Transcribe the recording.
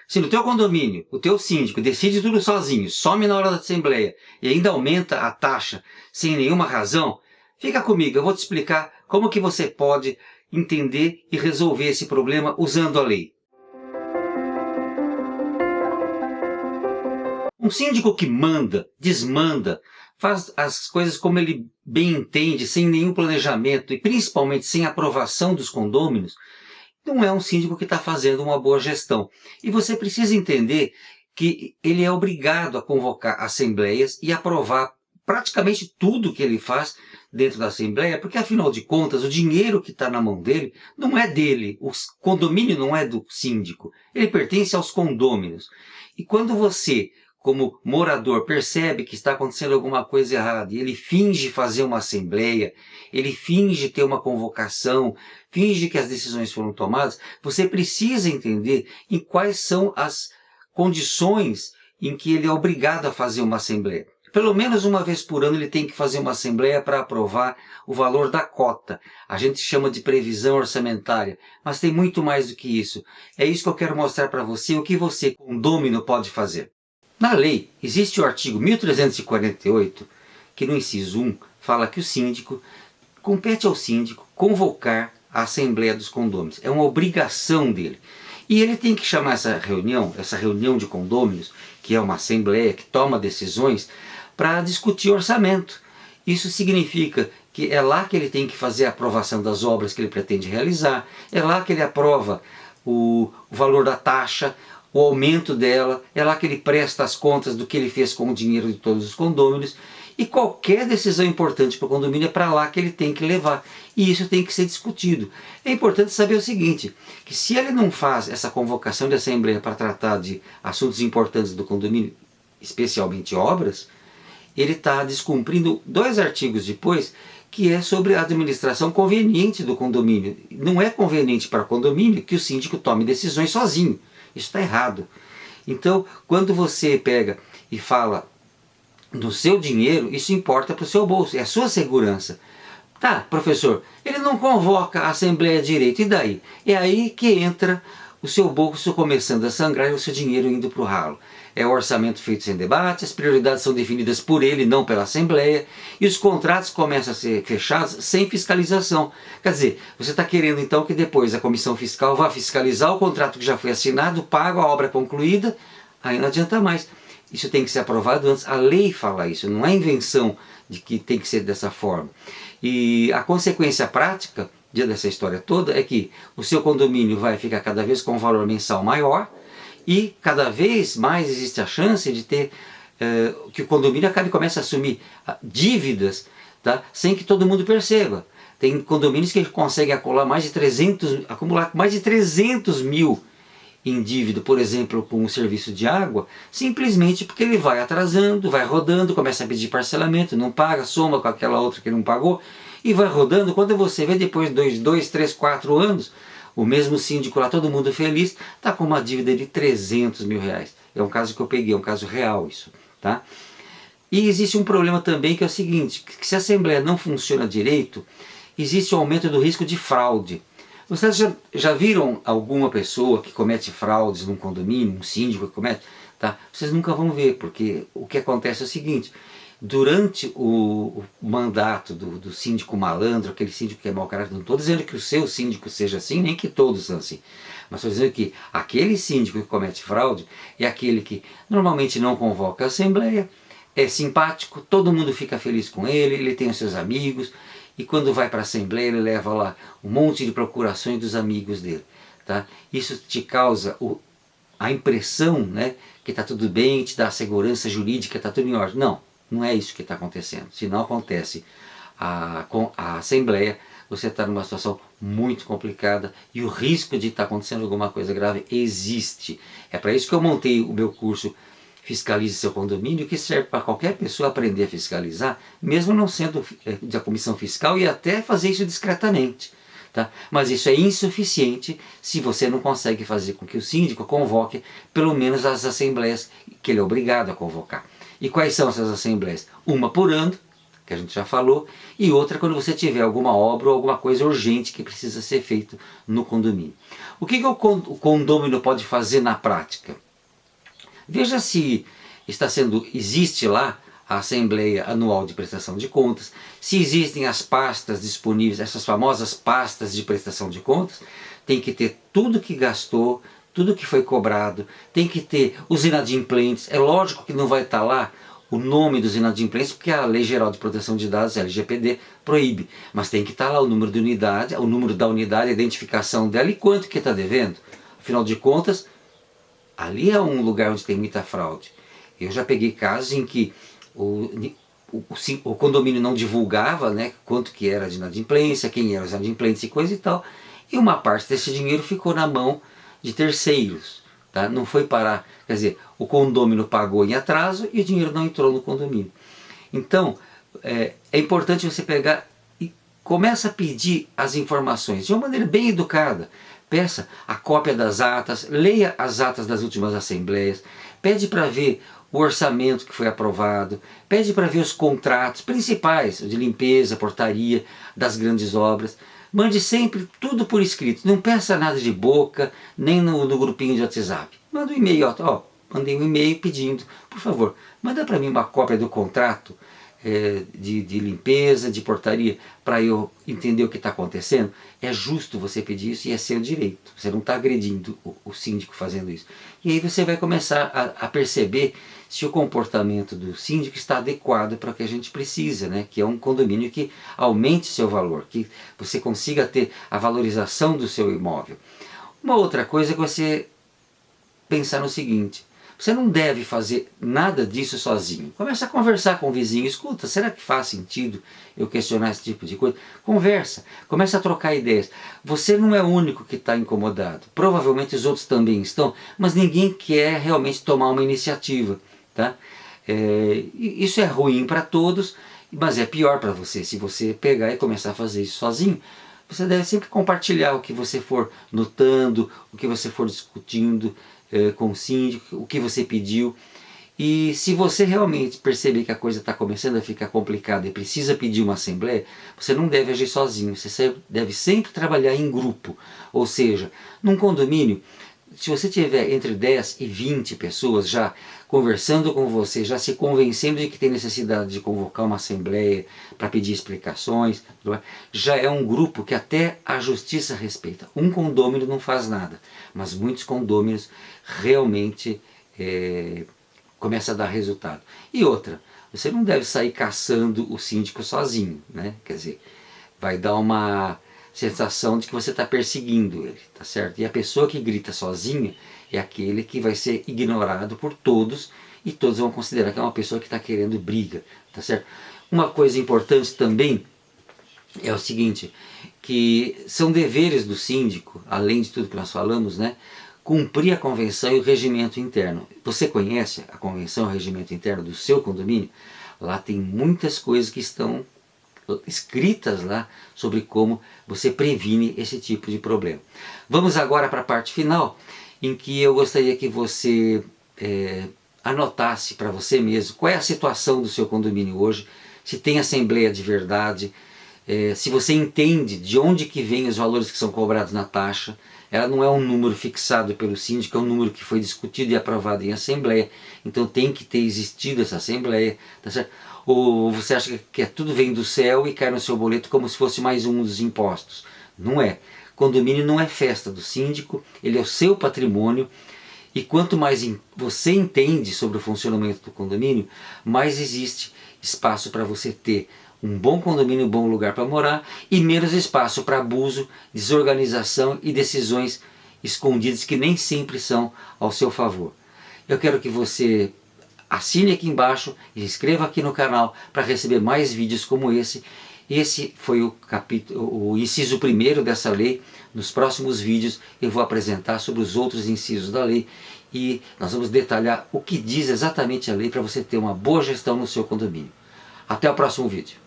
Se no teu condomínio, o teu síndico decide tudo sozinho, some na hora da assembleia e ainda aumenta a taxa sem nenhuma razão, fica comigo, eu vou te explicar como que você pode entender e resolver esse problema usando a lei. Um síndico que manda, desmanda, faz as coisas como ele bem entende, sem nenhum planejamento e principalmente sem aprovação dos condôminos, não é um síndico que está fazendo uma boa gestão. E você precisa entender que ele é obrigado a convocar assembleias e aprovar praticamente tudo que ele faz dentro da assembleia, porque afinal de contas o dinheiro que está na mão dele não é dele, o condomínio não é do síndico, ele pertence aos condôminos. E quando você, como morador, percebe que está acontecendo alguma coisa errada e ele finge fazer uma assembleia, ele finge ter uma convocação, finge que as decisões foram tomadas, você precisa entender em quais são as condições em que ele é obrigado a fazer uma assembleia. Pelo menos uma vez por ano ele tem que fazer uma assembleia para aprovar o valor da cota. A gente chama de previsão orçamentária, mas tem muito mais do que isso. É isso que eu quero mostrar para você, o que você, condômino, pode fazer. Na lei, existe o artigo 1348, que no inciso 1 fala que o síndico, compete ao síndico convocar a Assembleia dos Condôminos. É uma obrigação dele. E ele tem que chamar essa reunião de condôminos, que é uma assembleia que toma decisões, para discutir orçamento. Isso significa que é lá que ele tem que fazer a aprovação das obras que ele pretende realizar, é lá que ele aprova o valor da taxa, o aumento dela, é lá que ele presta as contas do que ele fez com o dinheiro de todos os condôminos, e qualquer decisão importante para o condomínio é para lá que ele tem que levar, e isso tem que ser discutido. É importante saber o seguinte, que se ele não faz essa convocação de assembleia para tratar de assuntos importantes do condomínio, especialmente obras, ele está descumprindo 2 artigos depois, que é sobre a administração conveniente do condomínio. Não é conveniente para o condomínio que o síndico tome decisões sozinho. Isso está errado. Então, quando você pega e fala do seu dinheiro, isso importa para o seu bolso, é a sua segurança. Tá, professor, ele não convoca a Assembleia direito, e daí? É aí que entra o seu bolso começando a sangrar e o seu dinheiro indo para o ralo. É o orçamento feito sem debate, as prioridades são definidas por ele, não pela Assembleia, e os contratos começam a ser fechados sem fiscalização. Quer dizer, você está querendo então que depois a comissão fiscal vá fiscalizar o contrato que já foi assinado, pago, a obra concluída, aí não adianta mais. Isso tem que ser aprovado antes, a lei fala isso, não é invenção de que tem que ser dessa forma. E a consequência prática dessa história toda é que o seu condomínio vai ficar cada vez com um valor mensal maior, e cada vez mais existe a chance de ter que o condomínio comece a assumir dívidas, tá? Sem que todo mundo perceba. Tem condomínios que conseguem acumular mais de 300 mil em dívida, por exemplo, com um serviço de água, simplesmente porque ele vai atrasando, vai rodando, começa a pedir parcelamento, não paga, soma com aquela outra que não pagou, e vai rodando. Quando você vê, depois de 2, 3, 4 anos, o mesmo síndico lá, todo mundo feliz, está com uma dívida de 300 mil reais. É um caso que eu peguei, é um caso real isso. Tá? E existe um problema também, que é o seguinte, que se a Assembleia não funciona direito, existe um aumento do risco de fraude. Vocês já viram alguma pessoa que comete fraudes num condomínio, um síndico que comete? Tá? Vocês nunca vão ver, porque o que acontece é o seguinte, durante o mandato do síndico malandro, aquele síndico que é mau caráter, não estou dizendo que o seu síndico seja assim, nem que todos são assim, mas estou dizendo que aquele síndico que comete fraude é aquele que normalmente não convoca a assembleia, é simpático, todo mundo fica feliz com ele tem os seus amigos, e quando vai para a assembleia ele leva lá um monte de procurações dos amigos dele. Tá? Isso te causa a impressão, né, que está tudo bem, te dá a segurança jurídica, está tudo em ordem. Não é isso que está acontecendo. Se não acontece com a Assembleia, você está numa situação muito complicada e o risco de estar acontecendo alguma coisa grave existe. É para isso que eu montei o meu curso Fiscalize Seu Condomínio, que serve para qualquer pessoa aprender a fiscalizar, mesmo não sendo da comissão fiscal, e até fazer isso discretamente. Tá? Mas isso é insuficiente se você não consegue fazer com que o síndico convoque pelo menos as assembleias que ele é obrigado a convocar. E quais são essas assembleias? Uma por ano, que a gente já falou, e outra quando você tiver alguma obra ou alguma coisa urgente que precisa ser feito no condomínio. O que o condômino pode fazer na prática? Veja se existe lá a Assembleia Anual de Prestação de Contas, se existem as pastas disponíveis, essas famosas pastas de prestação de contas. Tem que ter tudo que gastou, tudo que foi cobrado, tem que ter os inadimplentes. É lógico que não vai estar lá o nome dos inadimplentes, porque a Lei Geral de Proteção de Dados, a LGPD, proíbe. Mas tem que estar lá o número de unidade, o número da unidade, a identificação dela e quanto que está devendo. Afinal de contas, ali é um lugar onde tem muita fraude. Eu já peguei casos em que o condomínio não divulgava, né, quanto que era de inadimplência, quem eram os inadimplentes e coisa e tal, e uma parte desse dinheiro ficou na mão de terceiros. Tá? Não foi parar, quer dizer, o condomínio pagou em atraso e o dinheiro não entrou no condomínio. Então, é importante você pegar e começa a pedir as informações de uma maneira bem educada. Peça a cópia das atas, leia as atas das últimas assembleias, pede para ver o orçamento que foi aprovado, pede para ver os contratos principais, de limpeza, portaria, das grandes obras. Mande sempre tudo por escrito, não peça nada de boca, nem no grupinho de WhatsApp. Manda um e-mail, ó, mandei um e-mail pedindo, por favor, manda para mim uma cópia do contrato de limpeza, de portaria, para eu entender o que está acontecendo. É justo você pedir isso e é seu direito. Você não está agredindo o síndico fazendo isso. E aí você vai começar a perceber se o comportamento do síndico está adequado para o que a gente precisa, né? Que é um condomínio que aumente seu valor, que você consiga ter a valorização do seu imóvel. Uma outra coisa é que você pensar no seguinte: você não deve fazer nada disso sozinho. Começa a conversar com o vizinho. Escuta, será que faz sentido eu questionar esse tipo de coisa? Conversa, começa a trocar ideias. Você não é o único que está incomodado. Provavelmente os outros também estão, mas ninguém quer realmente tomar uma iniciativa. Tá? Isso é ruim para todos, mas é pior para você se você pegar e começar a fazer isso sozinho. Você deve sempre compartilhar o que você for notando, o que você for discutindo com o síndico, o que você pediu. E se você realmente perceber que a coisa está começando a ficar complicada e precisa pedir uma assembleia, você não deve agir sozinho, você deve sempre trabalhar em grupo. Ou seja, num condomínio, se você tiver entre 10 e 20 pessoas já conversando com você, já se convencendo de que tem necessidade de convocar uma assembleia para pedir explicações, já é um grupo que até a justiça respeita. Um condômino não faz nada, mas muitos condôminos realmente começam a dar resultado. E outra, você não deve sair caçando o síndico sozinho, né? Quer dizer, vai dar uma sensação de que você está perseguindo ele, tá certo? E a pessoa que grita sozinha é aquele que vai ser ignorado por todos e todos vão considerar que é uma pessoa que está querendo briga, tá certo? Uma coisa importante também é o seguinte, que são deveres do síndico, além de tudo que nós falamos, né? Cumprir a convenção e o regimento interno. Você conhece a convenção e o regimento interno do seu condomínio? Lá tem muitas coisas que estão escritas lá sobre como você previne esse tipo de problema. Vamos agora para a parte final, em que eu gostaria que você anotasse para você mesmo qual é a situação do seu condomínio hoje, se tem assembleia de verdade, se você entende de onde que vêm os valores que são cobrados na taxa. Ela não é um número fixado pelo síndico, é um número que foi discutido e aprovado em assembleia, então tem que ter existido essa assembleia, tá certo? Ou você acha que tudo vem do céu e cai no seu boleto como se fosse mais um dos impostos? Não é. Condomínio não é festa do síndico, ele é o seu patrimônio, e quanto mais você entende sobre o funcionamento do condomínio, mais existe espaço para você ter um bom condomínio, um bom lugar para morar e menos espaço para abuso, desorganização e decisões escondidas que nem sempre são ao seu favor. Eu quero que você assine aqui embaixo e se inscreva aqui no canal para receber mais vídeos como esse. Esse foi o inciso primeiro dessa lei. Nos próximos vídeos eu vou apresentar sobre os outros incisos da lei e nós vamos detalhar o que diz exatamente a lei para você ter uma boa gestão no seu condomínio. Até o próximo vídeo.